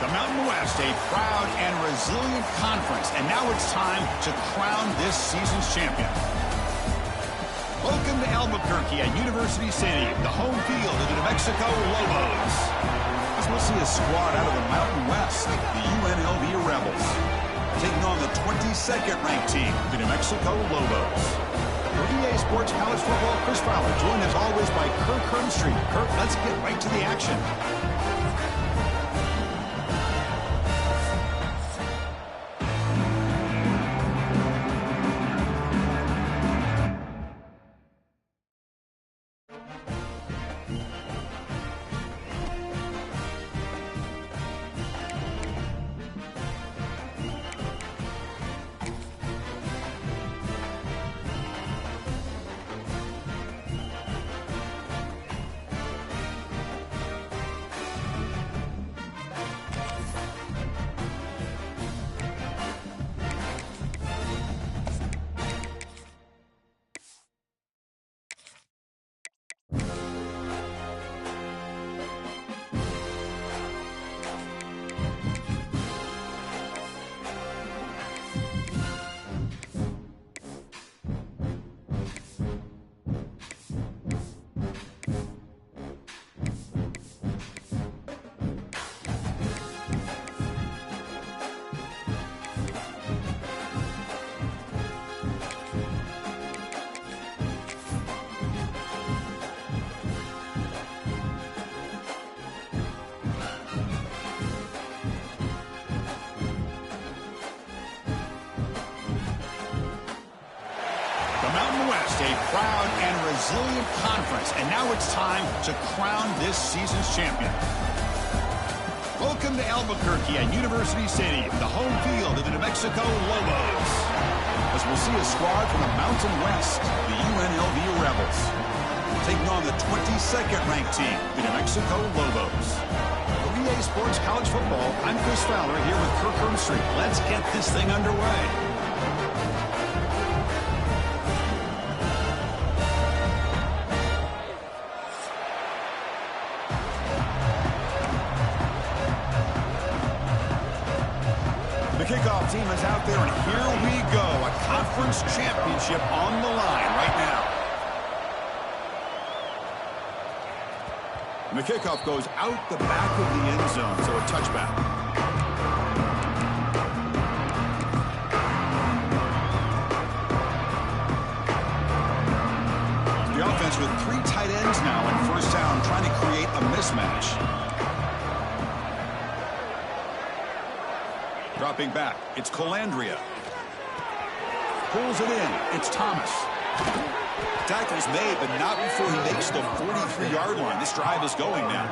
The Mountain West, a proud and resilient conference, and now it's time to crown this season's champion. Welcome to Albuquerque at University Stadium, the home field of the New Mexico Lobos. As we'll see a squad out of the Mountain West, the UNLV Rebels, taking on the 22nd ranked team, the New Mexico Lobos. For VA Sports College Football, Chris Fowler, joined as always by Kirk Hermstreet. Kirk, let's get right to the action. A proud and resilient conference, and now it's time to crown this season's champion. Welcome to Albuquerque at University Stadium, the home field of the New Mexico Lobos. As we'll see a squad from the Mountain West, the UNLV Rebels, taking on the 22nd ranked team, the New Mexico Lobos. For VA Sports College Football, I'm Chris Fowler here with Kirk Hermstreet. Let's get this thing underway. The kickoff team is out there, and here we go. A conference championship on the line right now. And the kickoff goes out the back of the end zone, so a touchback. The offense with 3 tight ends now in first down, trying to create a mismatch. Dropping back, it's Colandria. Pulls it in, it's Thomas. Tackle's made, but not before he makes the 43-yard line. This drive is going now.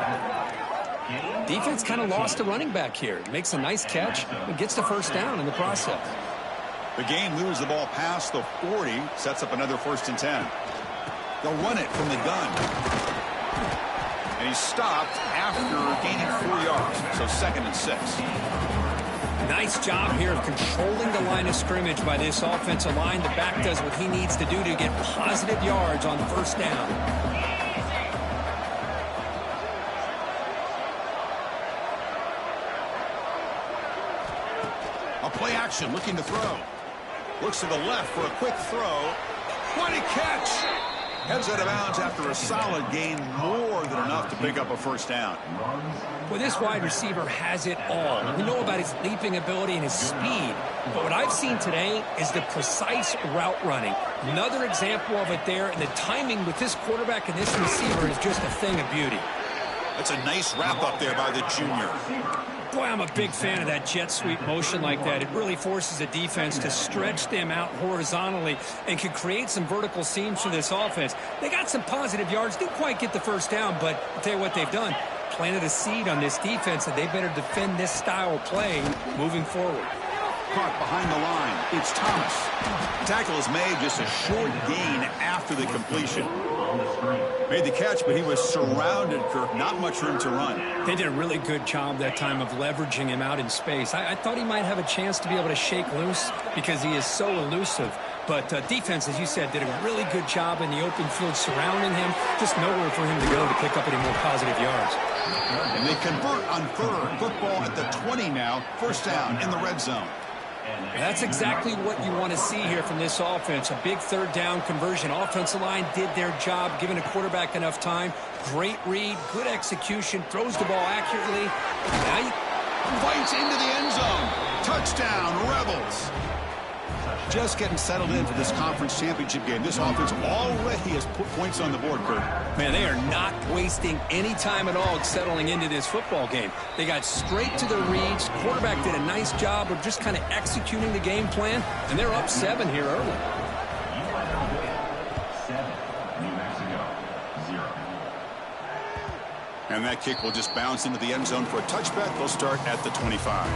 Defense kind of lost a running back here. Makes a nice catch and gets the first down in the process. The game moves the ball past the 40, sets up another 1st and 10. They'll run it from the gun. And he's stopped after gaining 4 yards, so 2nd and 6. Nice job here of controlling the line of scrimmage by this offensive line. The back does what he needs to do to get positive yards on 1st down. A play action, looking to throw. Looks to the left for a quick throw. What a catch! Heads out of bounds after a solid gain, more than enough to pick up a 1st down. Well, this wide receiver has it all. We know about his leaping ability and his speed, but what I've seen today is the precise route running. Another example of it there, and the timing with this quarterback and this receiver is just a thing of beauty. That's a nice wrap up there by the junior. Boy, I'm a big fan of that jet sweep motion like that. It really forces a defense to stretch them out horizontally and can create some vertical seams for this offense. They got some positive yards, didn't quite get the 1st down, but I'll tell you what they've done. Planted a seed on this defense, and they better defend this style of play moving forward. Caught behind the line. It's Thomas. Tackle is made, just a short gain after the completion. Made the catch, but he was surrounded, Kirk. Not much room to run. They did a really good job that time of leveraging him out in space. I thought he might have a chance to be able to shake loose because he is so elusive. But defense, as you said, did a really good job in the open field surrounding him. Just nowhere for him to go to pick up any more positive yards. And they convert on 3rd. Football at the 20 now. 1st down in the red zone. That's exactly what you want to see here from this offense. A big 3rd down conversion. Offensive line did their job, giving a quarterback enough time. Great read, good execution, throws the ball accurately. Now he fights into the end zone. Touchdown, Rebels. Just getting settled in for this conference championship game. This offense already has put points on the board, Kurt. Man, they are not wasting any time at all settling into this football game. They got straight to their reads. Quarterback did a nice job of just kind of executing the game plan, and they're up 7 here early. And that kick will just bounce into the end zone for a touchback. They'll start at the 25.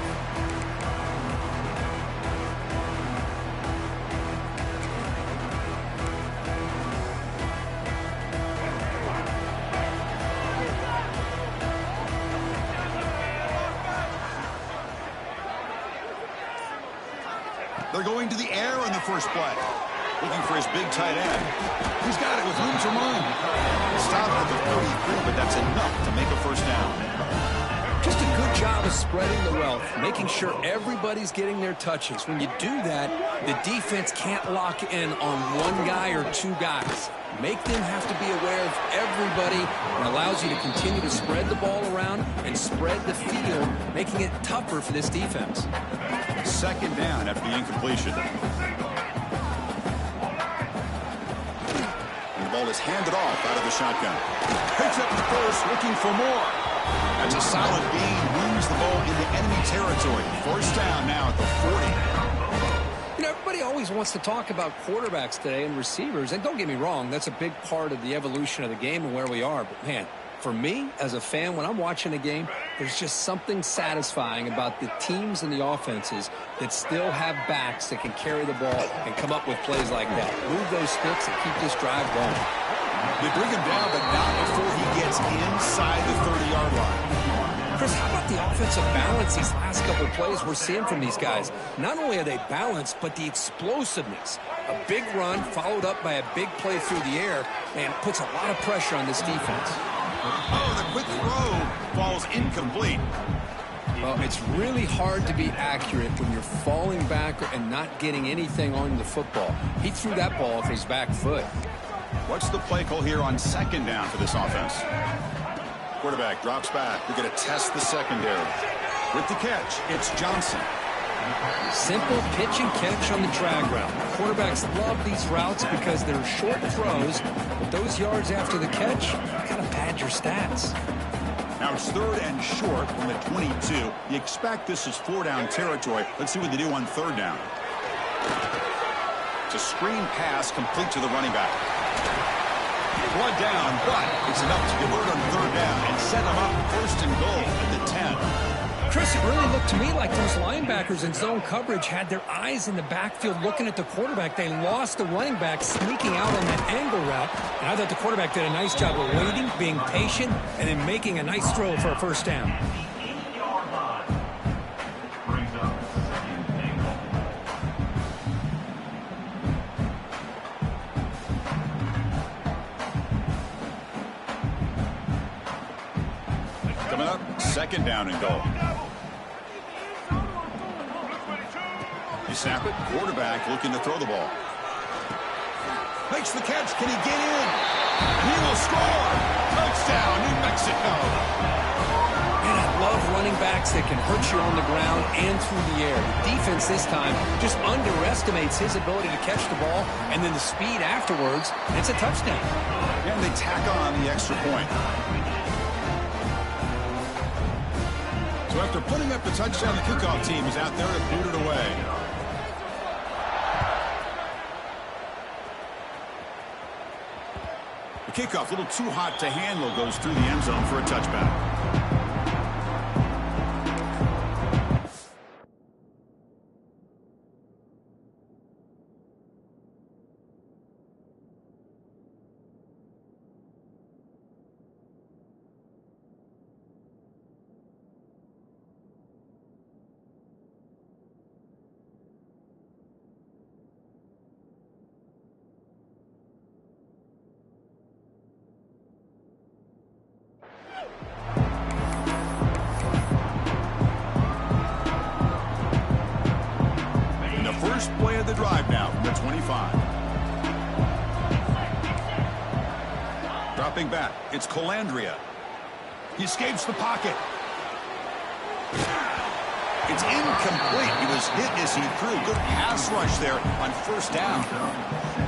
They're going to the air on the first play. Looking for his big tight end. He's got it with room to run. Stopped at the 33, but that's enough to make a 1st down. Just a good job of spreading the wealth, making sure everybody's getting their touches. When you do that, the defense can't lock in on 1 guy or 2 guys. Make them have to be aware of everybody, and allows you to continue to spread the ball around and spread the field, making it tougher for this defense. 2nd down after the incompletion. And the ball is handed off out of the shotgun. Picks up the 1st, looking for more. That's a solid gain, moves the ball into enemy territory. 1st down now at the 40. You know, everybody always wants to talk about quarterbacks today and receivers, and don't get me wrong, that's a big part of the evolution of the game and where we are, but man, for me, as a fan, when I'm watching a game, there's just something satisfying about the teams and the offenses that still have backs that can carry the ball and come up with plays like that. Move those sticks and keep this drive going. They bring him down, but not before he gets inside the 30-yard line. Chris, how about the offensive balance these last couple of plays we're seeing from these guys? Not only are they balanced, but the explosiveness. A big run followed up by a big play through the air, and puts a lot of pressure on this defense. Oh, the quick throw falls incomplete. Well, it's really hard to be accurate when you're falling back and not getting anything on the football. He threw that ball off his back foot. What's the play call here on 2nd down for this offense? Quarterback drops back. We're going to test the secondary. With the catch, it's Johnson. Simple pitch and catch on the drag route. Quarterbacks love these routes because they're short throws, but those yards after the catch kind of pad your stats. Now it's 3rd and short from the 22. You expect this is 4-down territory. Let's see what they do on 3rd down. It's a screen pass complete to the running back. Blood down but it's enough to convert on third down and set them up first and goal at the 10. Chris, it really looked to me like those linebackers in zone coverage had their eyes in the backfield looking at the quarterback. They lost the running back sneaking out on that angle route. And I thought the quarterback did a nice job of waiting, being patient, and then making a nice throw for a first down. Coming up, second down and goal. You snap it, quarterback looking to throw the ball. Makes the catch, can he get in? And he will score! Touchdown, New Mexico! And I love running backs that can hurt you on the ground and through the air. The defense this time just underestimates his ability to catch the ball, and then the speed afterwards, it's a touchdown. And they tack on the extra point. So after putting up the touchdown, the kickoff team is out there to boot it away. The kickoff, a little too hot to handle, goes through the end zone for a touchback. First play of the drive now from the 25. Dropping back, it's Colandrea. He escapes the pocket. It's incomplete. He was hit as he threw. Good pass rush there on first down.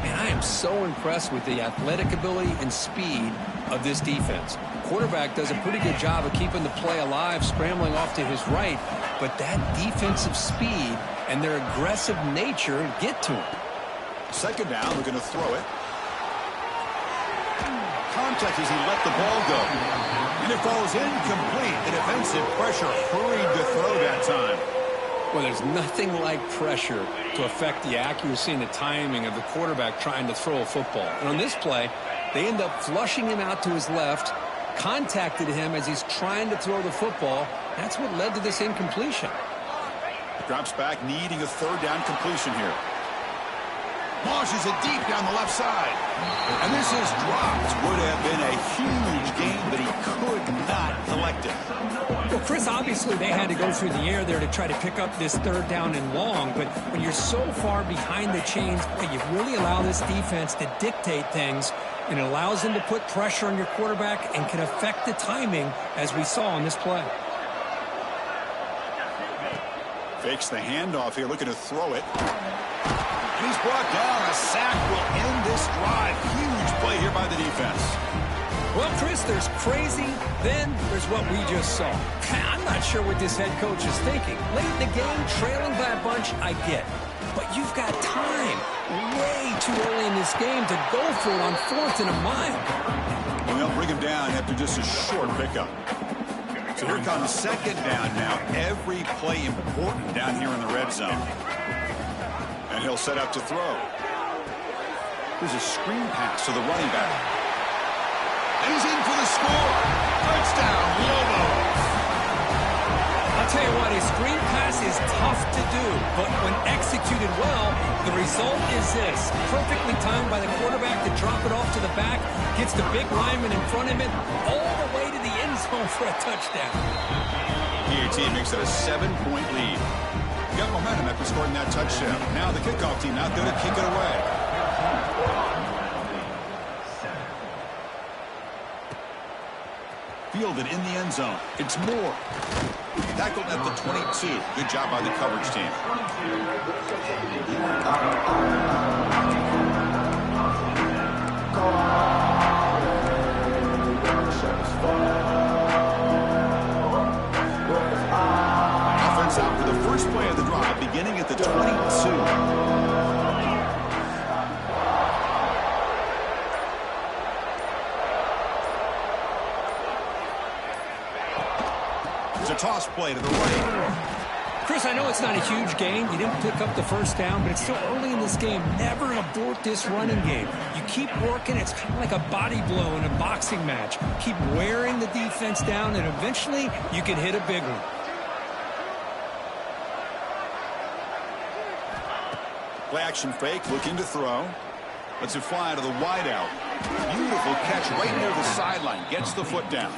And I am so impressed with the athletic ability and speed of this defense. The quarterback does a pretty good job of keeping the play alive, scrambling off to his right, but that defensive speed and their aggressive nature get to him. Second down, we're going to throw it. Contact as he let the ball go. And it falls incomplete. The defensive pressure hurried to throw that time. Well, there's nothing like pressure to affect the accuracy and the timing of the quarterback trying to throw a football. And on this play, they end up flushing him out to his left, contacted him as he's trying to throw the football. That's what led to this incompletion. Drops back, needing a third down completion here. Launches it deep down the left side. And this is dropped. Would have been a huge gain, but he could not collect it. Well, Chris, obviously they had to go through the air there to try to pick up this third down and long, but when you're so far behind the chains, you really allow this defense to dictate things, and it allows them to put pressure on your quarterback and can affect the timing, as we saw on this play. Fakes the handoff here, looking to throw it. And he's brought down. A sack will end this drive. Huge play here by the defense. Well, Chris, there's crazy, then there's what we just saw. I'm not sure what this head coach is thinking. Late in the game, trailing by a bunch, I get. But you've got time, way too early in this game, to go for it on 4th and a mile. And they'll bring him down after just a short pickup. So here comes second down now. Every play important down here in the red zone. And he'll set up to throw. There's a screen pass to the running back. And he's in for the score. Touchdown, Lobos. I'll tell you what, a screen pass is tough to do, but when executed well, the result is this. Perfectly timed by the quarterback to drop it off to the back, gets the big lineman in front of him, all the way to the end zone for a touchdown. PAT makes it a 7-point lead. Got momentum after scoring that touchdown. Now the kickoff team out there to kick it away. Fielded in the end zone. It's Moore. Tackled at the 22. Good job by the coverage team. Offense out for the first play of the drive, beginning at the 22. It's a toss play to the right. Chris, I know it's not a huge gain. You didn't pick up the first down, but it's still early in this game. Never abort this running game. You keep working. It's kind of like a body blow in a boxing match. Keep wearing the defense down, and eventually you can hit a big one. Play action fake, looking to throw. Lets it fly to the wideout. Beautiful catch right near the sideline. Gets the foot down.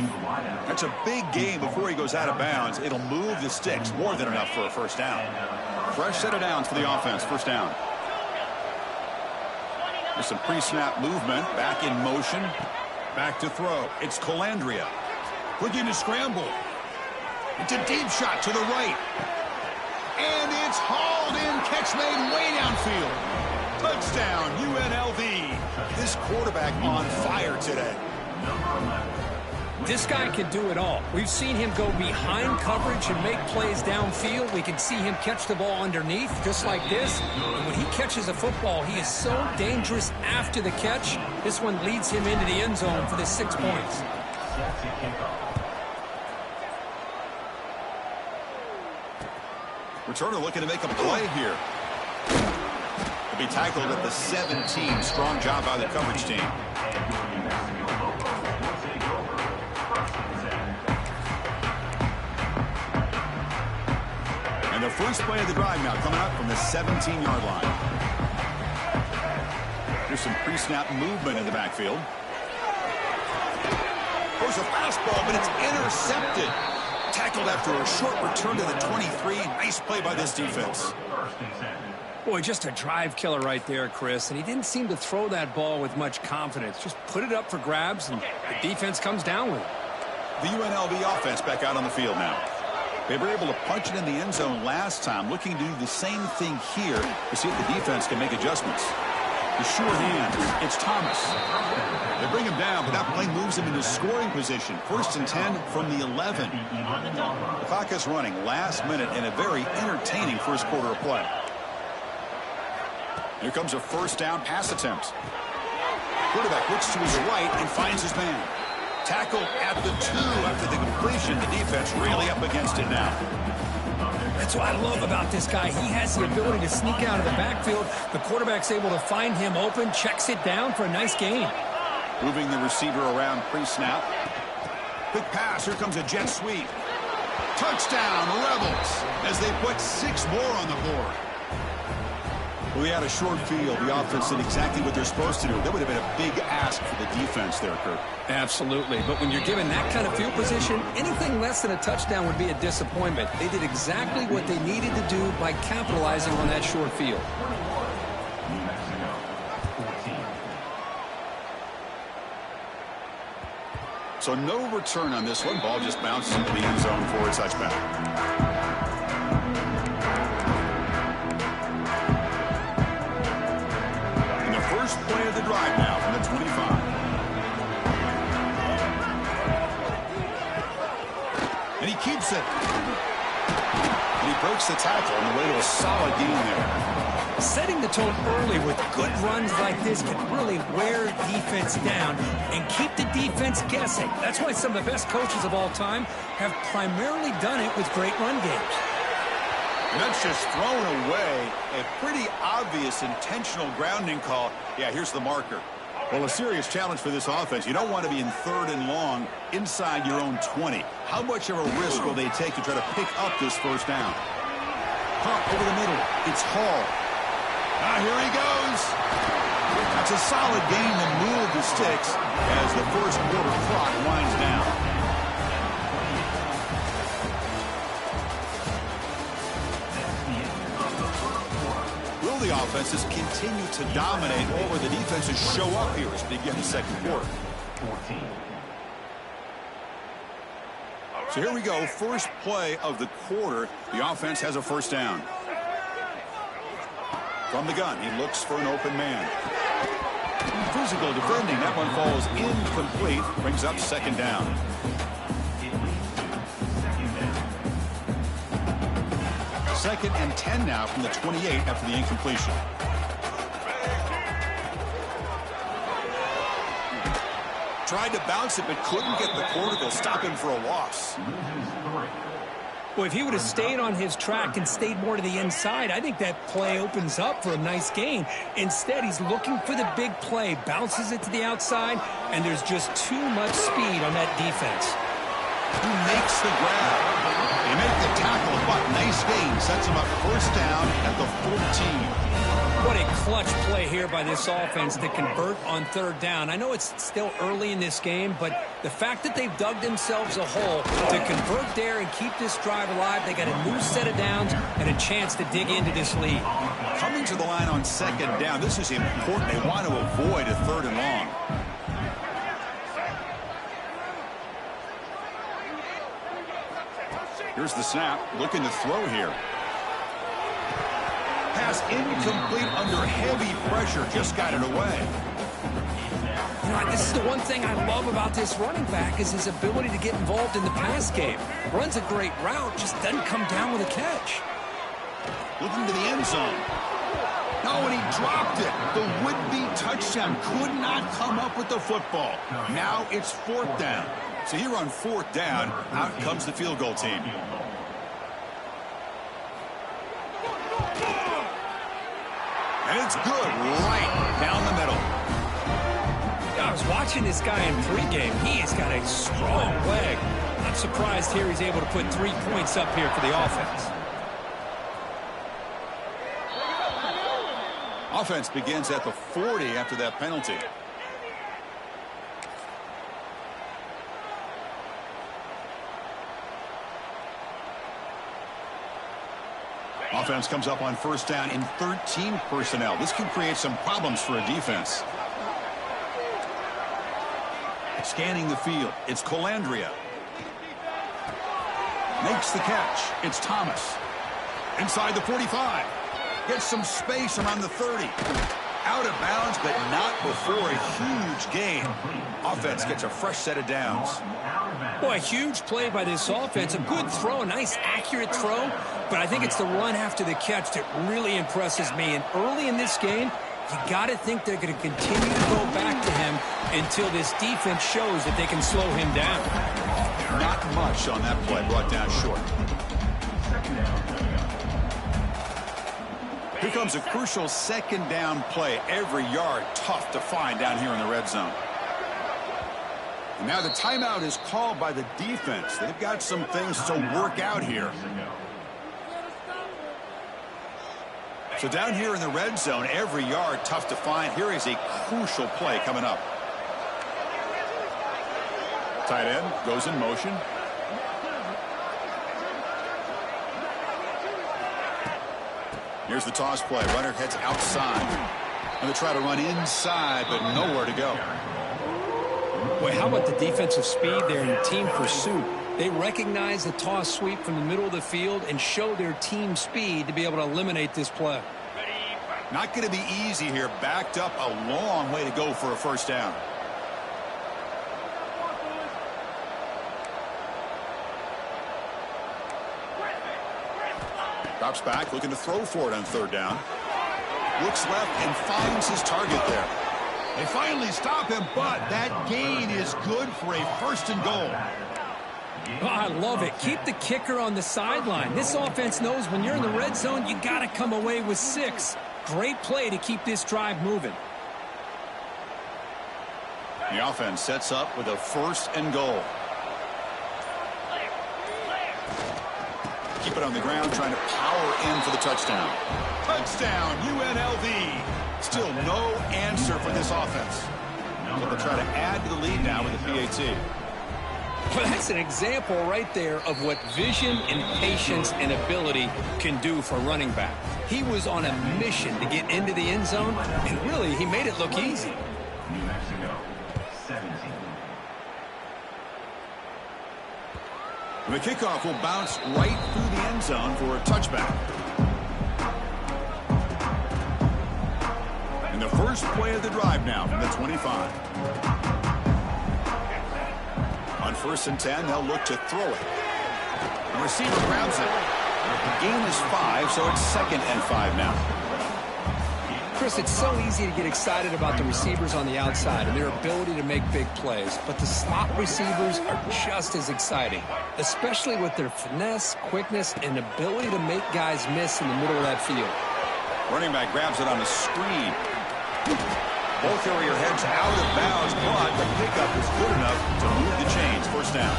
That's a big gain before he goes out of bounds. It'll move the sticks. More than enough for a first down. Fresh set of downs for the offense. First down. There's some pre-snap movement. Back in motion. Back to throw. It's Calandria. Looking to scramble. It's a deep shot to the right. And it's hauled in. Catch made way downfield. Touchdown, UNLV. This quarterback on fire today. This guy can do it all. We've seen him go behind coverage and make plays downfield. We can see him catch the ball underneath, just like this. And when he catches a football, he is so dangerous after the catch. This one leads him into the end zone for the 6 points. Returner looking to make a play here. Be tackled at the 17. Strong job by the coverage team. And the first play of the drive now coming up from the 17-yard line. Here's some pre-snap movement in the backfield. There's a fastball, but it's intercepted. Tackled after a short return to the 23. Nice play by this defense. Boy, just a drive killer right there, Chris. And he didn't seem to throw that ball with much confidence. Just put it up for grabs, and the defense comes down with it. The UNLV offense back out on the field now. They were able to punch it in the end zone last time, looking to do the same thing here to see if the defense can make adjustments. The sure hand, it's Thomas. They bring him down, but that play moves him into scoring position. 1st and 10 from the 11. The clock is running last minute in a very entertaining first quarter of play. Here comes a first down pass attempt. Quarterback looks to his right and finds his man. Tackle at the 2 after the completion. The defense really up against it now. That's what I love about this guy. He has the ability to sneak out of the backfield. The quarterback's able to find him open, checks it down for a nice gain. Moving the receiver around pre-snap. Quick pass. Here comes a jet sweep. Touchdown, Rebels, as they put 6 more on the board. Well, they had a short field. The offense did exactly what they're supposed to do. That would have been a big ask for the defense there, Kurt. Absolutely. But when you're given that kind of field position, anything less than a touchdown would be a disappointment. They did exactly what they needed to do by capitalizing on that short field. So no return on this one. Ball just bounces into the end zone for a touchback. First play of the drive now from the 25. And he keeps it. And he breaks the tackle on the way to a solid gain there. Setting the tone early with good runs like this can really wear defense down and keep the defense guessing. That's why some of the best coaches of all time have primarily done it with great run games. And that's just thrown away. A pretty obvious intentional grounding call. Yeah, here's the marker. Well, a serious challenge for this offense. You don't want to be in 3rd and long inside your own 20. How much of a risk will they take to try to pick up this first down? Pump over the middle. It's Hall. Here he goes. That's a solid gain to move the sticks as the first quarter clock winds down. The offenses continue to dominate over the defenses show up here as we begin the second quarter. So here we go. First play of the quarter. The offense has a first down. From the gun, he looks for an open man. Physical defending. That one falls incomplete. Brings up second down. Second and 10 now from the 28 after the incompletion. Tried to bounce it, but couldn't get the cortical. Stop him for a loss. Well, if he would have stayed on his track and stayed more to the inside, I think that play opens up for a nice gain. Instead, he's looking for the big play, bounces it to the outside, and there's just too much speed on that defense. He makes the grab. They make the tackle, but nice gain. Sets him up first down at the 14. What a clutch play here by this offense to convert on third down. I know it's still early in this game, but the fact that they've dug themselves a hole to convert there and keep this drive alive, they got a new set of downs and a chance to dig into this lead. Coming to the line on second down, this is important. They want to avoid a third and long. Here's the snap, looking to throw here. Pass incomplete under heavy pressure, just got it away. You know, this is the one thing I love about this running back is his ability to get involved in the pass game. Runs a great route, just doesn't come down with a catch. Looking to the end zone. No, and he dropped it. The would-be touchdown could not come up with the football. Now it's fourth down. So here on fourth down, out comes the field goal team. And it's good right down the middle. I was watching this guy in pregame. He has got a strong leg. I'm surprised here he's able to put 3 points up here for the offense. Offense begins at the 40 after that penalty. Offense comes up on first down in 13 personnel. This can create some problems for a defense. Scanning the field, it's Colandrea. Makes the catch, it's Thomas. Inside the 45. Gets some space around the 30. Out of bounds, but not before a huge gain. Offense gets a fresh set of downs. Boy, a huge play by this offense. A good throw, a nice accurate throw. But I think it's the run after the catch that really impresses me. And early in this game, you got to think they're going to continue to go back to him until this defense shows that they can slow him down. Not much on that play, brought down short. Here comes a crucial second down play. Every yard tough to find down here in the red zone. And now the timeout is called by the defense. They've got some things to work out here. So down here in the red zone, every yard tough to find. Here is a crucial play coming up. Tight end goes in motion. Here's the toss play. Runner heads outside. And they try to run inside, but nowhere to go. Boy, how about the defensive speed there in the team pursuit? They recognize the toss sweep from the middle of the field and show their team speed to be able to eliminate this play. Not going to be easy here. Backed up a long way to go for a first down. Drops back, looking to throw for it on third down. Looks left and finds his target there. They finally stop him, but that gain is good for a first and goal. Oh, I love it. Keep the kicker on the sideline. This offense knows when you're in the red zone, you got to come away with 6. Great play to keep this drive moving. The offense sets up with a first and goal. Keep it on the ground, trying to power in for the touchdown. Touchdown, UNLV. Still no answer for this offense. So they'll try to add to the lead now with the PAT. Well, that's an example right there of what vision and patience and ability can do for a running back. He was on a mission to get into the end zone, and really, he made it look easy. New Mexico, 17. The kickoff will bounce right through the end zone for a touchback. And the first play of the drive now from the 25. On first and 10, they'll look to throw it. The receiver grabs it. The gain is 5, so it's 2nd and 5 now. Chris, it's so easy to get excited about the receivers on the outside and their ability to make big plays, but the slot receivers are just as exciting, especially with their finesse, quickness, and ability to make guys miss in the middle of that field. Running back grabs it on the screen. Both carrier heads out of bounds, but the pickup is good enough to move the chains. First down.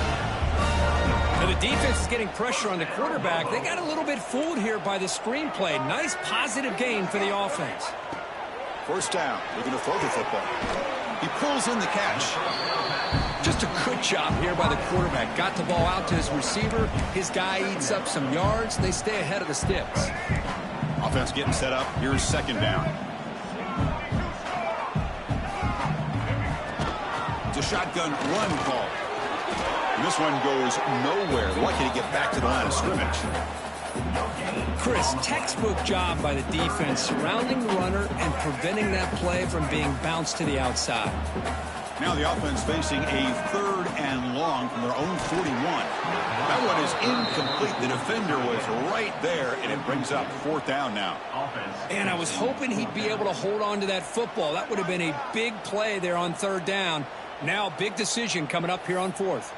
Now the defense is getting pressure on the quarterback. They got a little bit fooled here by the screenplay. Nice positive gain for the offense. First down. Looking to throw the football. He pulls in the catch. Just a good job here by the quarterback. Got the ball out to his receiver. His guy eats up some yards. They stay ahead of the sticks. Offense getting set up. Here's second down. It's a shotgun run call. And this one goes nowhere. Lucky to get back to the line of scrimmage. Chris, textbook job by the defense surrounding the runner and preventing that play from being bounced to the outside. Now the offense facing a 3rd and long from their own 41. That one is incomplete. The defender was right there, and it brings up 4th down now. And I was hoping he'd be able to hold on to that football. That would have been a big play there on 3rd down. Now big decision coming up here on 4th.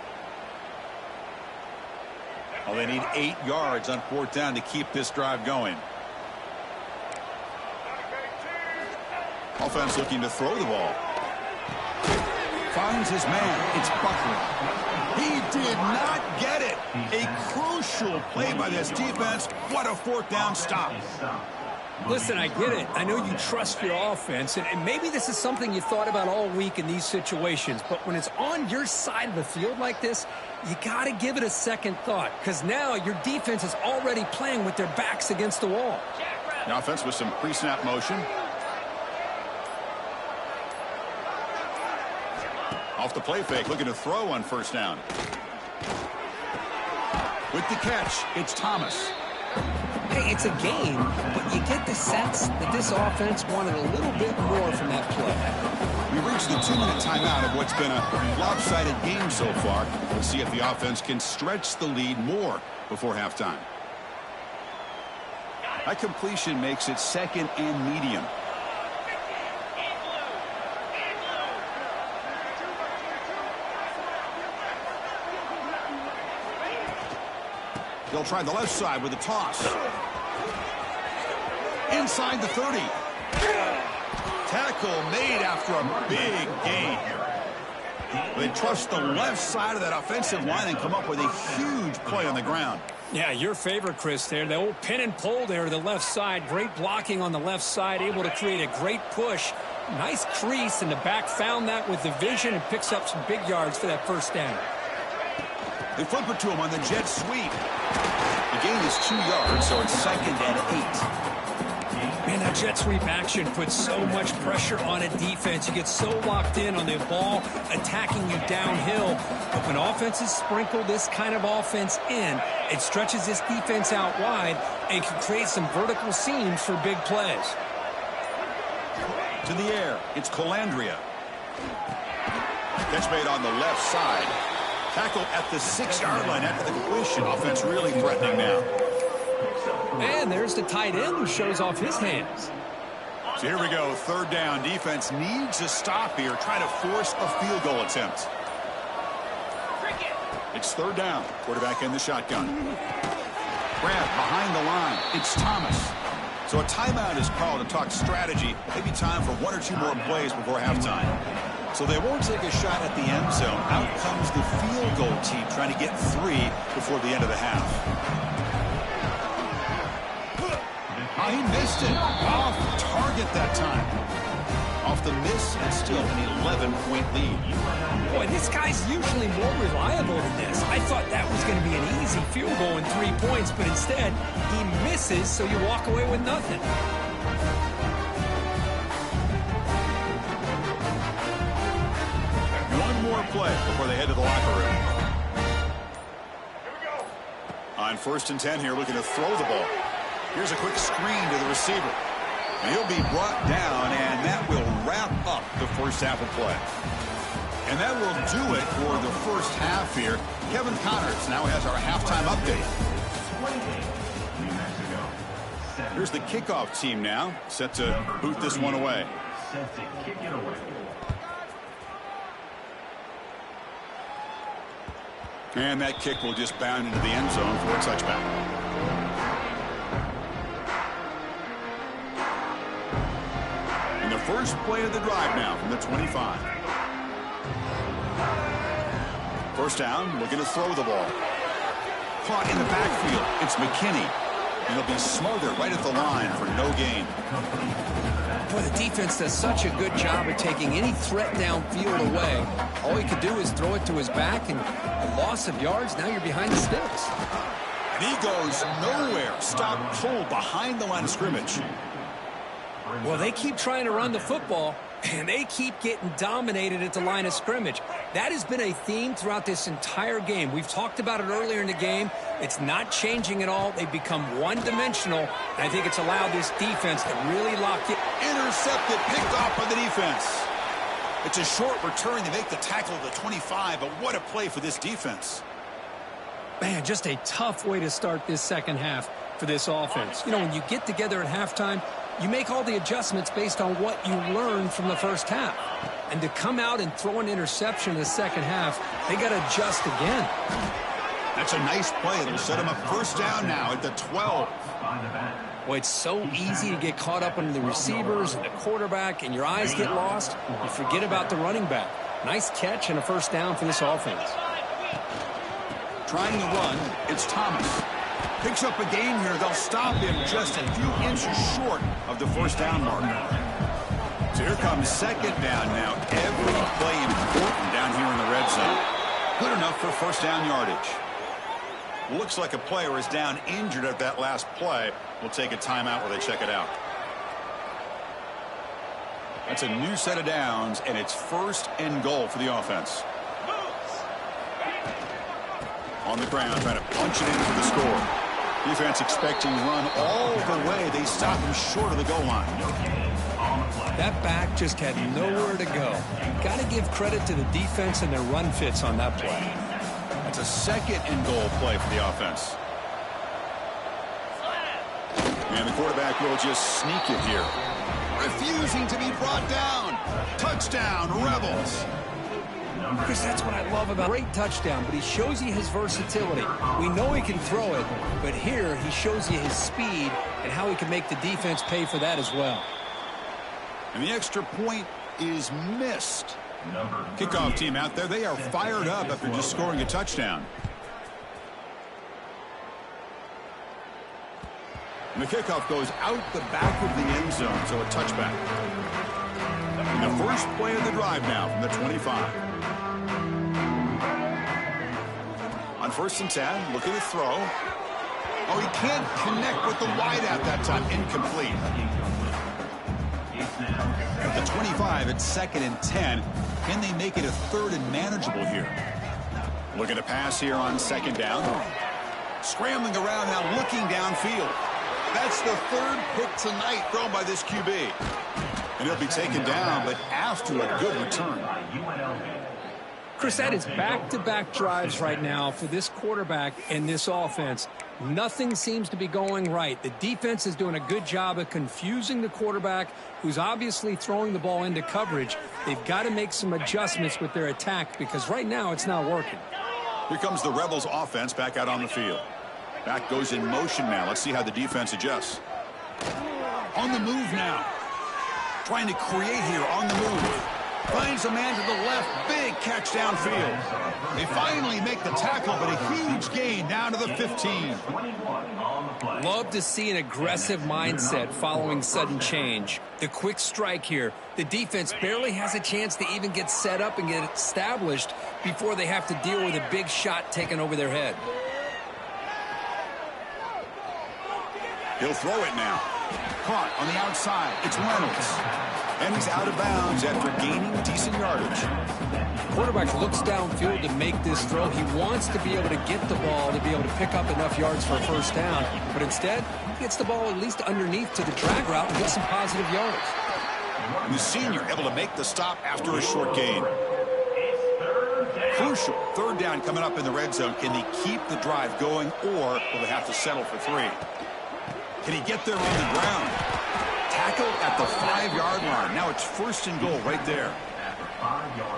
Well, they need 8 yards on 4th down to keep this drive going. Offense looking to throw the ball. Finds his man. It's Buckley. He did not get it. A crucial play by this defense. What a 4th down stop. Listen, I get it. I know you trust your offense, and maybe this is something you thought about all week in these situations, but when it's on your side of the field like this, you got to give it a second thought, because now your defense is already playing with their backs against the wall. The offense with some pre-snap motion. Off the play fake, looking to throw on 1st down. With the catch, it's Thomas. Hey, it's a game, but you get the sense that this offense wanted a little bit more from that play. We reached the 2-minute timeout of what's been a lopsided game so far. Let's see if the offense can stretch the lead more before halftime. That completion makes it 2nd and medium. They'll try the left side with a toss. Inside the 30. Tackle made after a big gain. They trust the left side of that offensive line and come up with a huge play on the ground. Yeah, your favorite, Chris, there. The old pin and pull there to the left side. Great blocking on the left side, able to create a great push. Nice crease, and the back found that with the vision and picks up some big yards for that 1st down. They flip it to him on the jet sweep. The gain is 2 yards, so it's 2nd and 8. Man, that jet sweep action puts so much pressure on a defense. You get so locked in on the ball attacking you downhill. But when offenses sprinkle this kind of offense in, it stretches this defense out wide and can create some vertical seams for big plays. To the air, it's Colandrea. Catch made on the left side. Tackle at the 6-yard line after the completion. Offense really threatening now. And there's the tight end who shows off his hands. So here we go. 3rd down. Defense needs a stop here. Try to force a field goal attempt. It's 3rd down. Quarterback in the shotgun. Grab behind the line. It's Thomas. So a timeout is called to talk strategy. Maybe time for 1 or 2 more plays before halftime. So they won't take a shot at the end zone. Out comes the field goal team trying to get 3 before the end of the half. Oh, he missed it. Off target that time. Off the miss, and still an 11-point lead. Boy, this guy's usually more reliable than this. I thought that was going to be an easy field goal in 3 points, but instead, he misses, so you walk away with nothing. More play before they head to the locker room. On 1st and 10 here, looking to throw the ball. Here's a quick screen to the receiver. He'll be brought down, and that will wrap up the 1st half of play. And that will do it for the 1st half here. Kevin Connors now has our halftime update. Here's the kickoff team now, set to boot this one away. Set to kick it away. And that kick will just bound into the end zone for a touchback. And the first play of the drive now from the 25. First down, looking to throw the ball. Caught in the backfield. It's McKinney. And he'll be smothered right at the line for no gain. Boy, the defense does such a good job of taking any threat downfield away. All he could do is throw it to his back, and a loss of yards, now you're behind the sticks. And he goes nowhere. Stop cold behind the line of scrimmage. Well, they keep trying to run the football, and they keep getting dominated at the line of scrimmage. That has been a theme throughout this entire game. We've talked about it earlier in the game. It's not changing at all. They've become one-dimensional, and I think it's allowed this defense to really lock it. Intercepted, picked off by the defense. It's a short return. They make the tackle at the 25, but what a play for this defense. Man, just a tough way to start this second half for this offense. You know, when you get together at halftime, you make all the adjustments based on what you learned from the first half. And to come out and throw an interception in the second half, they got to adjust again. That's a nice play. It'll set him up first down now at the 12. Well, it's so easy to get caught up in the receivers and the quarterback, and your eyes get lost. You forget about the running back. Nice catch and a first down for this offense. Trying to run, it's Thomas. Picks up a gain here. They'll stop him just a few inches short of the first down mark. So here comes second down now. Every play important down here in the red zone. Good enough for first down yardage. Looks like a player is down injured at that last play. We'll take a timeout while they check it out. That's a new set of downs, and it's first and goal for the offense. On the ground, trying to punch it in for the score. Defense expecting run all the way. They stop him short of the goal line. That back just had nowhere to go. Got to give credit to the defense and their run fits on that play. That's a second and goal play for the offense. And the quarterback will just sneak it here. Refusing to be brought down. Touchdown, Rebels. Chris, that's what I love about great touchdown, but he shows you his versatility. We know he can throw it, but here he shows you his speed and how he can make the defense pay for that as well. And the extra point is missed. Kickoff team out there, they are fired up after just scoring a touchdown. And the kickoff goes out the back of the end zone, so a touchback. And the first play of the drive now from the 25. On 1st and 10, look at the throw. Oh, he can't connect with the wideout that time. Incomplete. At the 25, it's 2nd and 10. Can they make it a 3rd and manageable here? Looking to pass here on 2nd down. Scrambling around now, looking downfield. That's the 3rd pick tonight thrown by this QB. And he'll be taken down, but after a good return. Chris, that is back-to-back drives right now for this quarterback and this offense. Nothing seems to be going right. The defense is doing a good job of confusing the quarterback, who's obviously throwing the ball into coverage. They've got to make some adjustments with their attack because right now it's not working. Here comes the Rebels offense back out on the field. Back goes in motion now. Let's see how the defense adjusts. On the move now. Trying to create here on the move. Finds a man to the left. Big catch downfield. They finally make the tackle, but a huge gain down to the 15. Love to see an aggressive mindset following sudden change. The quick strike here. The defense barely has a chance to even get set up and get established before they have to deal with a big shot taken over their head. He'll throw it now. Caught on the outside. It's Reynolds. And he's out of bounds after gaining decent yardage. Quarterback looks downfield to make this throw. He wants to be able to get the ball to be able to pick up enough yards for a first down. But instead, he gets the ball at least underneath to the drag route and gets some positive yards. And the senior able to make the stop after a short gain. Crucial 3rd down coming up in the red zone. Can they keep the drive going, or will they have to settle for 3? Can he get there on the ground? Tackle at the 5-yard line. Now it's 1st and goal right there.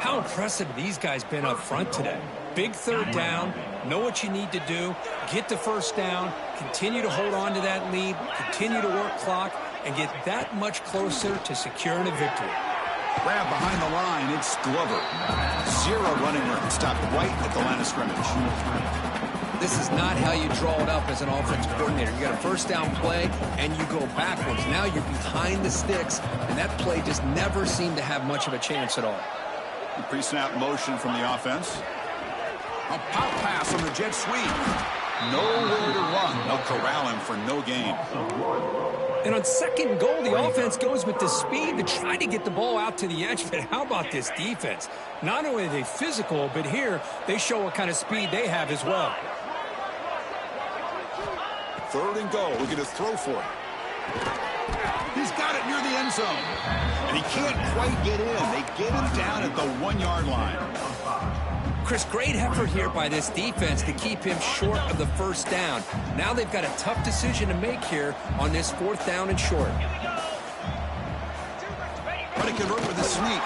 How impressive these guys been up front today. Big 3rd down, know what you need to do, get the 1st down, continue to hold on to that lead, continue to work clock, and get that much closer to securing a victory. Grab behind the line, it's Glover. 0 running room, stopped right at the line of scrimmage. This is not how you draw it up as an offensive coordinator. You got a 1st down play, and you go backwards. Now you're behind the sticks, and that play just never seemed to have much of a chance at all. Pre-snap motion from the offense. A pop pass on the jet sweep. Nowhere to run. They'll corral him for no gain. And on 2nd and goal, the offense goes with the speed to try to get the ball out to the edge. But how about this defense? Not only are they physical, but here they show what kind of speed they have as well. 3rd and goal. We're going to throw for it. He's got it near the end zone. And he can't quite get in. They get him down at the 1-yard line. Chris, great effort here by this defense to keep him short of the 1st down. Now they've got a tough decision to make here on this 4th down and short. Try to convert with a sneak.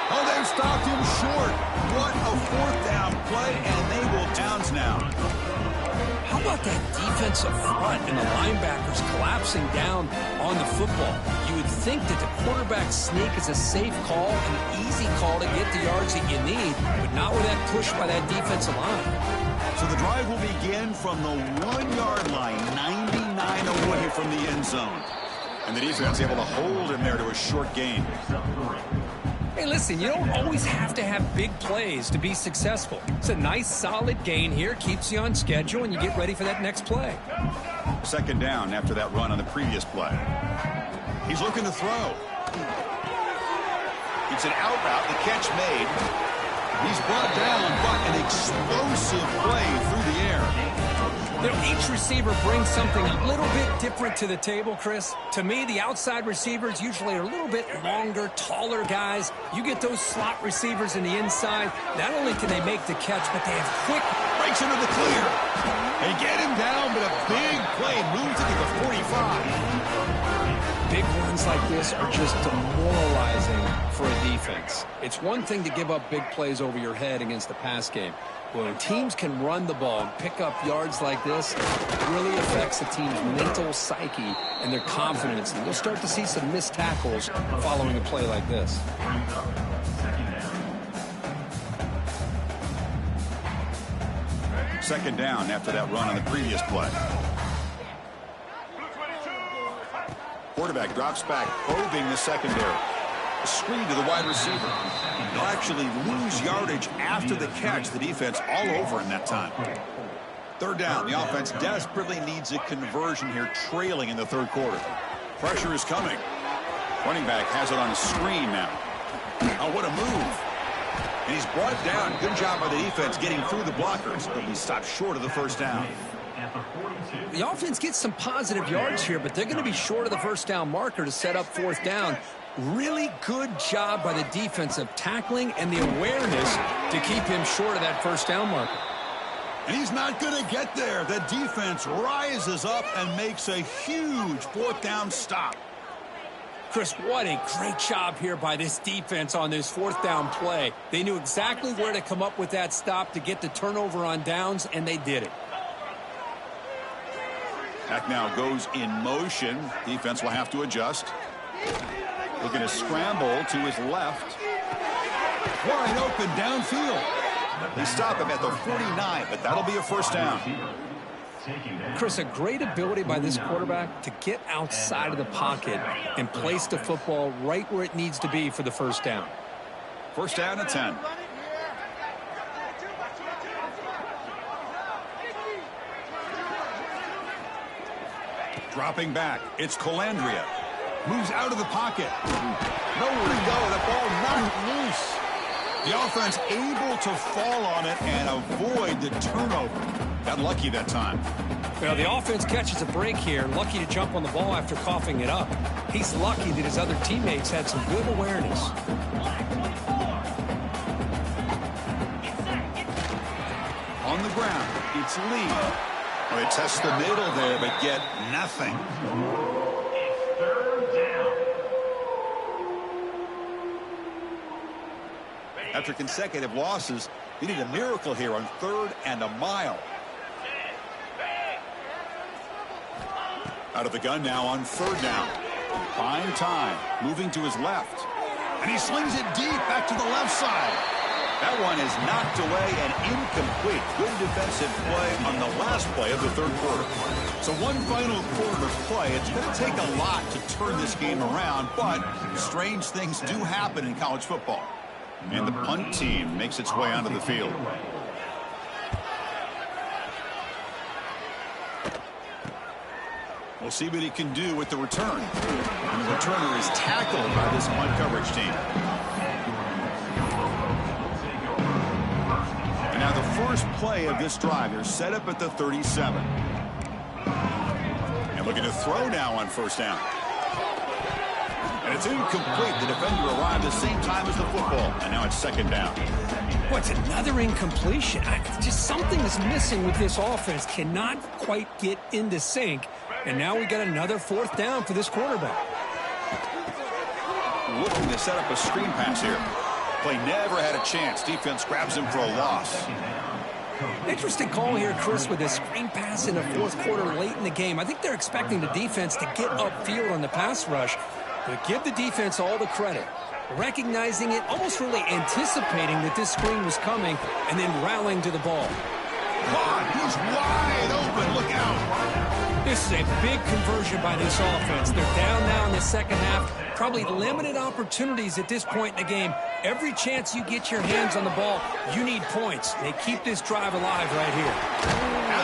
Oh, they've stopped him short. What a 4th down play, and they will downs now. How about that defensive front and the linebackers collapsing down on the football? You would think that the quarterback sneak is a safe call, an easy call to get the yards that you need, but not with that push by that defensive line. So the drive will begin from the 1-yard line, 99 away from the end zone. And the defense able to hold him there to a short gain. Hey, listen, you don't always have to have big plays to be successful. It's a nice, solid gain here, keeps you on schedule, and you get ready for that next play. 2nd down after that run on the previous play. He's looking to throw. It's an out route, the catch made. He's brought down, but an explosive play through the air. You know, each receiver brings something a little bit different to the table, Chris. To me, the outside receivers usually are a little bit longer, taller guys. You get those slot receivers in the inside, not only can they make the catch, but they have quick breaks into the clear. They get him down, but a big play moves it to the 45. Big runs like this are just demoralizing for a defense. It's one thing to give up big plays over your head against the pass game. When teams can run the ball and pick up yards like this, it really affects the team's mental psyche and their confidence. And you'll start to see some missed tackles following a play like this. Second down after that run on the previous play. Quarterback drops back, probing the secondary. A screen to the wide receiver. They'll actually lose yardage after the catch. The defense all over him that time. 3rd down. The offense desperately needs a conversion here, trailing in the 3rd quarter. Pressure is coming. Running back has it on a screen now. Oh, what a move. And he's brought down. Good job by the defense getting through the blockers, but he stopped short of the 1st down. The offense gets some positive yards here, but they're going to be short of the 1st down marker to set up 4th down. Really good job by the defense of tackling and the awareness to keep him short of that 1st down marker. And he's not going to get there. The defense rises up and makes a huge 4th down stop. Chris, what a great job here by this defense on this 4th down play. They knew exactly where to come up with that stop to get the turnover on downs, and they did it. Pack now goes in motion. Defense will have to adjust. Looking to scramble to his left. Wide open downfield. They stop him at the 49, but that'll be a 1st down. Chris, a great ability by this quarterback to get outside of the pocket and place the football right where it needs to be for the 1st down. 1st down and 10. Dropping back, it's Calandria. Moves out of the pocket. Nowhere to go. The ball knocked loose. The offense able to fall on it and avoid the turnover. Got lucky that time. Well, the offense catches a break here. Lucky to jump on the ball after coughing it up. He's lucky that his other teammates had some good awareness. On the ground, it's Lee. Well, they test the middle there, but get nothing. It's third down. After consecutive losses, they need a miracle here on 3rd and a mile. Out of the gun now on 3rd down. Fine time, moving to his left. And he slings it deep back to the left side. That one is knocked away and incomplete. Good defensive play on the last play of the 3rd quarter. So one final quarter to play. It's going to take a lot to turn this game around, but strange things do happen in college football. And the punt team makes its way onto the field. We'll see what he can do with the return. And the returner is tackled by this punt coverage team. And now the first play of this drive, they're set up at the 37. And looking to throw now on 1st down. And it's incomplete. The defender arrived at the same time as the football. And now it's 2nd down. What's another incompletion? Just something is missing with this offense. Cannot quite get into sync. And now we got another 4th down for this quarterback. Looking to set up a screen pass here. Play never had a chance. Defense grabs him for a loss. Interesting call here, Chris, with a screen pass in the 4th quarter late in the game. I think they're expecting the defense to get upfield on the pass rush. But give the defense all the credit. Recognizing it, almost really anticipating that this screen was coming, and then rallying to the ball. God, he's wide open. Look out. This is a big conversion by this offense. They're down now in the 2nd half. Probably limited opportunities at this point in the game. Every chance you get your hands on the ball, you need points. They keep this drive alive right here.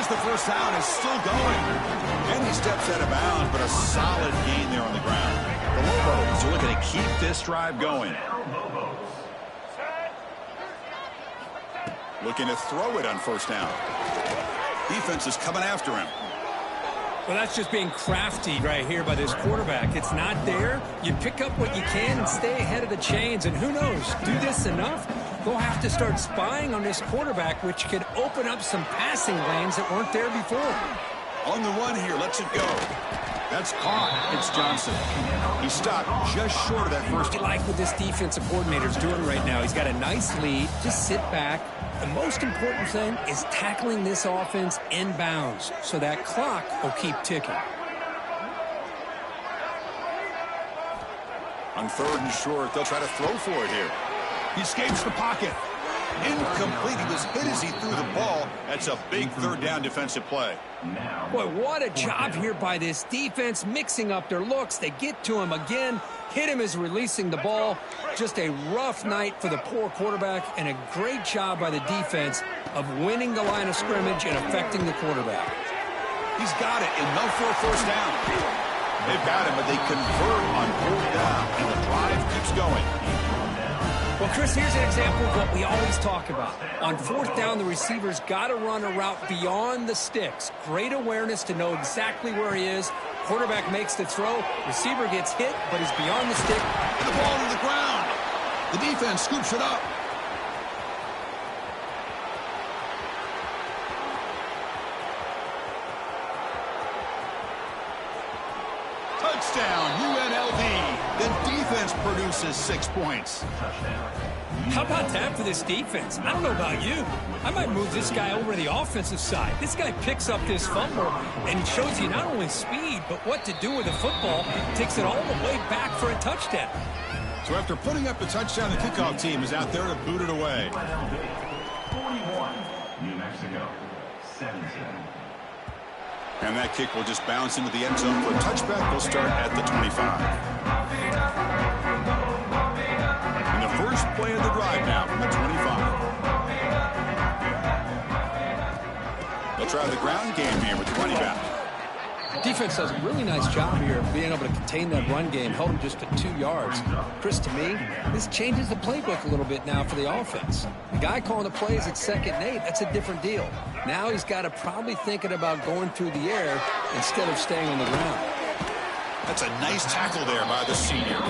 As the 1st down is still going. And he steps out of bounds, but a solid gain there on the ground. The Lobos are looking to keep this drive going. Looking to throw it on 1st down. Defense is coming after him. Well, that's just being crafty right here by this quarterback. It's not there. You pick up what you can and stay ahead of the chains. And who knows, do this enough, they'll have to start spying on this quarterback, which could open up some passing lanes that weren't there before. On the run here, lets it go. That's caught. It's Johnson. He stopped just short of that first. I like what this defensive coordinator's doing right now. He's got a nice lead. Just sit back. The most important thing is tackling this offense inbounds so that clock will keep ticking. On 3rd and short, they'll try to throw for it here. He escapes the pocket. Incomplete. He was hit as he threw the ball. That's a big 3rd down defensive play. Boy, what a job here by this defense, mixing up their looks. They get to him again, hit him as releasing the ball. Just a rough night for the poor quarterback, and a great job by the defense of winning the line of scrimmage and affecting the quarterback. He's got it, enough for a 1st down. They've got him, but they convert on 4th down, and the drive keeps going. Well, Chris, here's an example of what we always talk about. On 4th down, the receiver's got to run a route beyond the sticks. Great awareness to know exactly where he is. Quarterback makes the throw. Receiver gets hit, but he's beyond the stick. And the ball to the ground. The defense scoops it up. Touchdown, UNLV. The defense produces 6 points. How about that for this defense? I don't know about you. I might move this guy over to the offensive side. This guy picks up this fumble and shows you not only speed, but what to do with the football. Takes it all the way back for a touchdown. So after putting up the touchdown, the kickoff team is out there to boot it away. 41, New Mexico, 17. And that kick will just bounce into the end zone for a touchback. We'll start at the 25. And the first play of the drive now from the 25. They'll try the ground game here with the running back. Defense does a really nice job here of being able to contain that run game, held him just to 2 yards. Chris, to me, this changes the playbook a little bit now for the offense. The guy calling the plays at 2nd and 8, that's a different deal. Now he's got to probably thinking about going through the air instead of staying on the ground. That's a nice tackle there by the senior.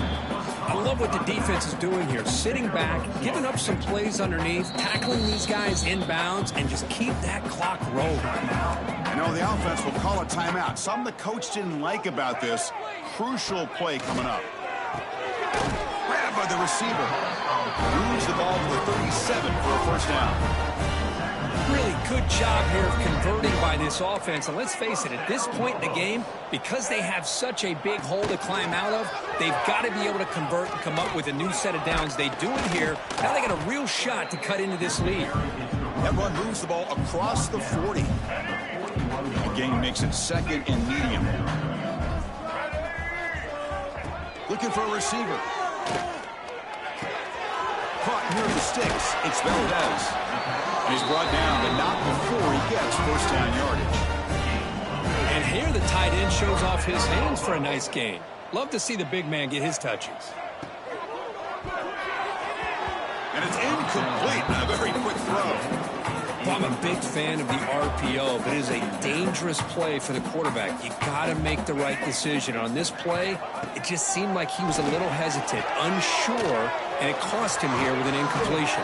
I love what the defense is doing here. Sitting back, giving up some plays underneath, tackling these guys inbounds, and just keep that clock rolling. You know, the offense will call a timeout. Something the coach didn't like about this. Crucial play coming up. Grabbed by the receiver. Moves the ball to the 37 for a first down. Really good job here of converting by this offense. And let's face it, at this point in the game, because they have such a big hole to climb out of, they've got to be able to convert and come up with a new set of downs. They do it here. Now they got a real shot to cut into this lead. That run moves the ball across the 40. The game makes it second and medium. Looking for a receiver. Caught near the sticks. It's Valdez. And he's brought down, but not before he gets first down yardage. And here the tight end shows off his hands for a nice gain. Love to see the big man get his touches. And it's incomplete. A very quick throw. Well, I'm a big fan of the RPO, but it is a dangerous play for the quarterback. You got to make the right decision. On this play, it just seemed like he was a little hesitant, unsure, and it cost him here with an incompletion.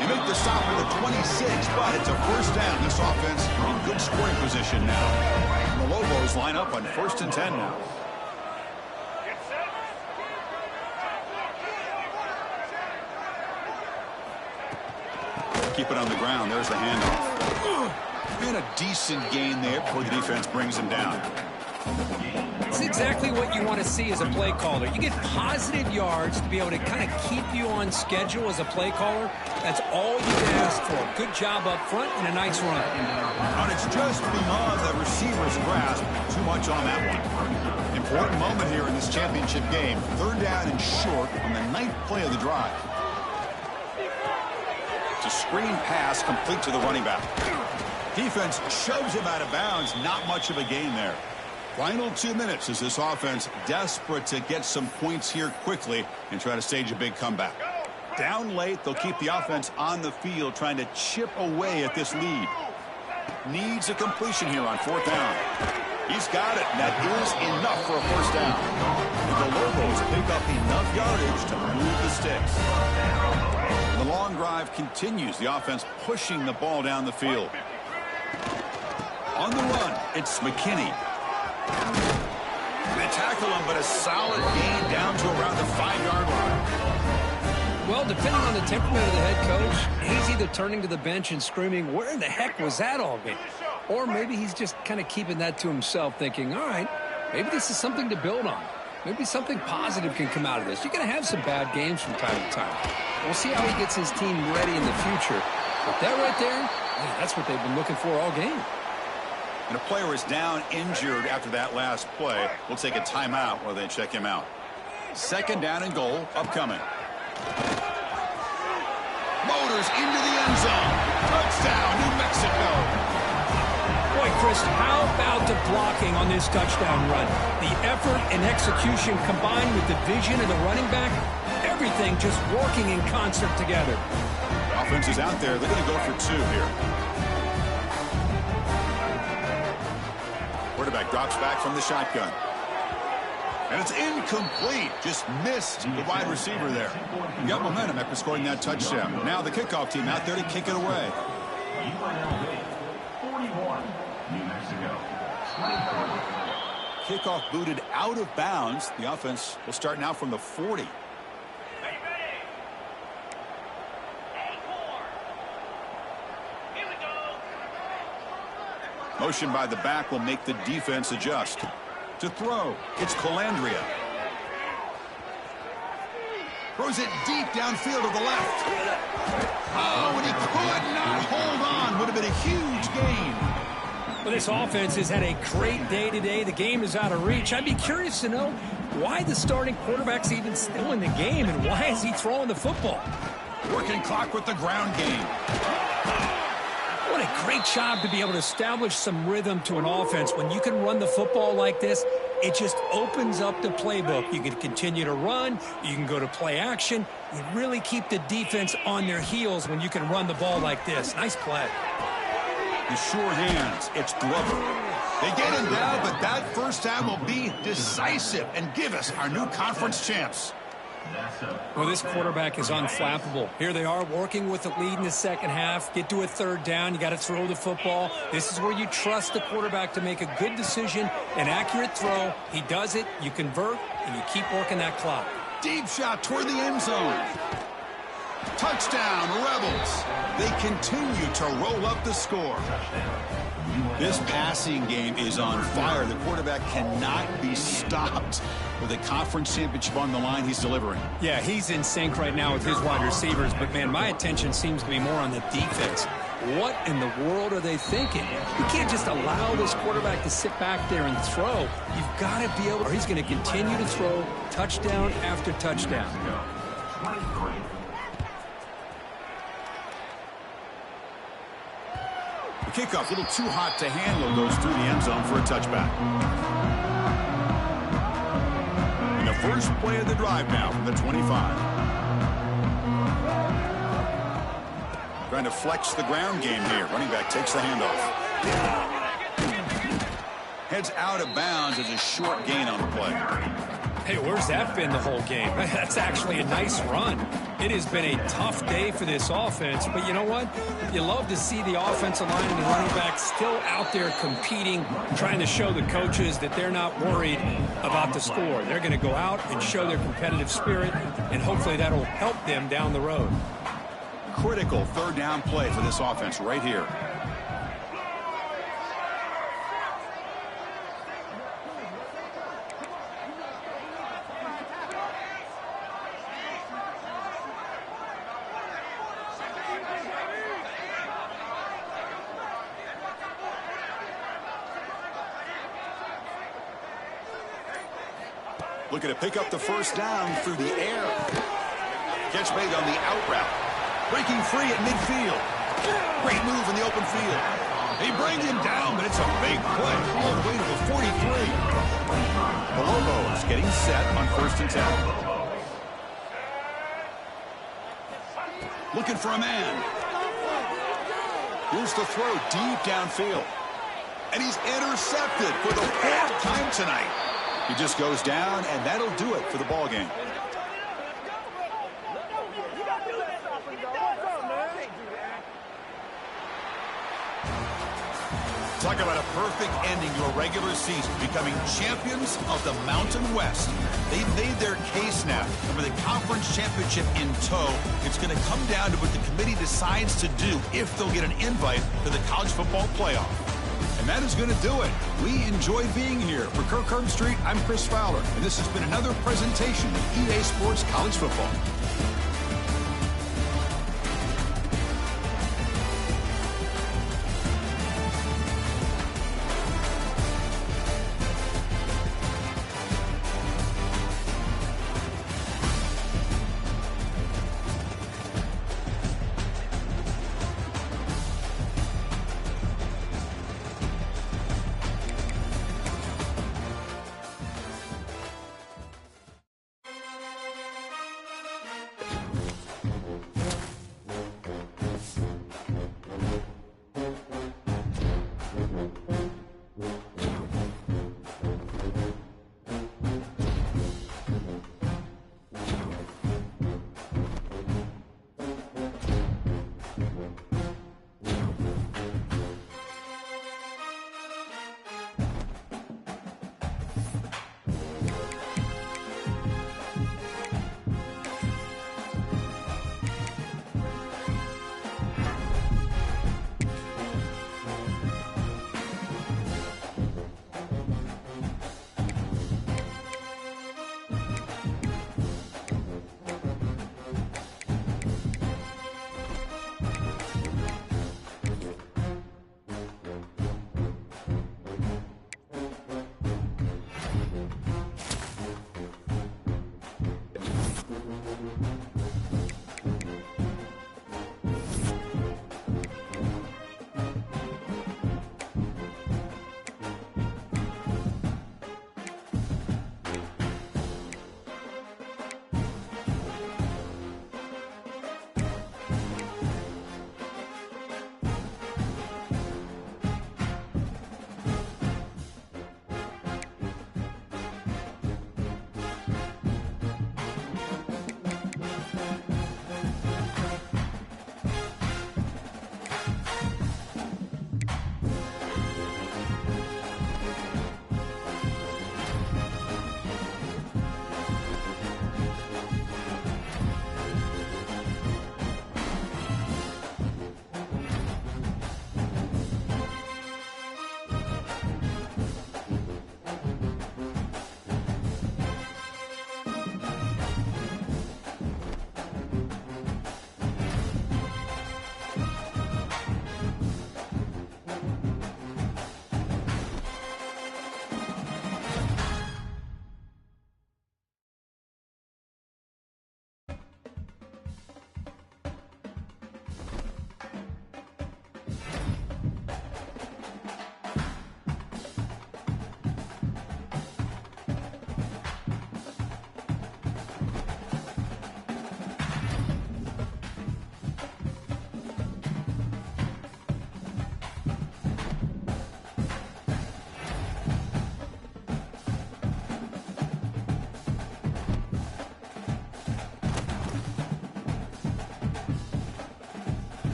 You make the stop at the 26, but it's a first down. This offense in good scoring position now. And the Lobos line up on 1st and 10 now. Keep it on the ground. There's the handoff. And a decent gain there before the defense brings him down. It's exactly what you want to see as a play caller. You get positive yards to be able to kind of keep you on schedule as a play caller. That's all you can ask for. Good job up front and a nice run. And it's just beyond the receiver's grasp. Too much on that one. Important moment here in this championship game. 3rd down and short on the 9th play of the drive. It's a screen pass complete to the running back. Defense shoves him out of bounds. Not much of a gain there. Final 2 minutes as this offense desperate to get some points here quickly and try to stage a big comeback. Down late, they'll keep the offense on the field trying to chip away at this lead. Needs a completion here on 4th down. He's got it. And that is enough for a first down. And the Lobos pick up enough yardage to move the sticks. The long drive continues. The offense pushing the ball down the field. On the run, it's McKinney. They tackle him, but a solid gain down to around the 5-yard line. Well, depending on the temperament of the head coach, he's either turning to the bench and screaming, where the heck was that all game? Or maybe he's just kind of keeping that to himself, thinking, all right, maybe this is something to build on. Maybe something positive can come out of this. You're going to have some bad games from time to time. We'll see how he gets his team ready in the future. But that right there, man, that's what they've been looking for all game. And a player is down injured after that last play. We'll take a timeout while they check him out. 2nd down and goal upcoming. Motors into the end zone. Touchdown, New Mexico. Boy, Chris, how about the blocking on this touchdown run? The effort and execution combined with the vision of the running back, everything just working in concert together. The offense is out there. They're going to go for 2 here. Quarterback drops back from the shotgun. And it's incomplete. Just missed the wide receiver there. You got momentum after scoring that touchdown. Now the kickoff team out there to kick it away. 41, New Mexico. Kickoff booted out of bounds. The offense will start now from the 40. Motion by the back will make the defense adjust. To throw, it's Calandria. Throws it deep downfield to the left. Oh, and he could not hold on. Would have been a huge gain. Well, this offense has had a great day today. The game is out of reach. I'd be curious to know why the starting quarterback's even still in the game and why is he throwing the football? Working clock with the ground game. What a great job to be able to establish some rhythm to an offense. When you can run the football like this, it just opens up the playbook. You can continue to run. You can go to play action. You really keep the defense on their heels when you can run the ball like this. Nice play. The sure hands. It's Glover. They get him down, but that first down will be decisive and give us our new conference champs. Well, this quarterback is unflappable. Here they are working with the lead in the second half. Get to a third down. You got to throw the football. This is where you trust the quarterback to make a good decision, an accurate throw. He does it. You convert, and you keep working that clock. Deep shot toward the end zone. Touchdown, Rebels. They continue to roll up the score. This passing game is on fire. The quarterback cannot be stopped. With a conference championship on the line, he's delivering. Yeah, he's in sync right now with his wide receivers, but, man, my attention seems to be more on the defense. What in the world are they thinking? You can't just allow this quarterback to sit back there and throw. You've got to be able to, or he's going to continue to throw touchdown after touchdown. The kickoff, a little too hot to handle, goes through the end zone for a touchback. And the first play of the drive now from the 25. Trying to flex the ground game here. Running back takes the handoff. Heads out of bounds as a short gain on the play. Hey, where's that been the whole game? That's actually a nice run. It has been a tough day for this offense, but you know what? You love to see the offensive line and the running back still out there competing, trying to show the coaches that they're not worried about the score. They're going to go out and show their competitive spirit, and hopefully that'll help them down the road. Critical third down play for this offense right here. Looking to pick up the first down through the air. Catch made on the out route. Breaking free at midfield. Great move in the open field. They bring him down, but it's a big play all the way to the 43. The Lobos getting set on 1st and 10. Looking for a man. Here's the throw deep downfield. And he's intercepted for the 4th time tonight. He just goes down, and that'll do it for the ball game. Talk about a perfect ending to a regular season, becoming champions of the Mountain West. They've made their case now, and with the conference championship in tow, it's going to come down to what the committee decides to do if they'll get an invite to the college football playoff. And that is going to do it. We enjoy being here. For Kirk Street, I'm Chris Fowler, and this has been another presentation of EA Sports College Football.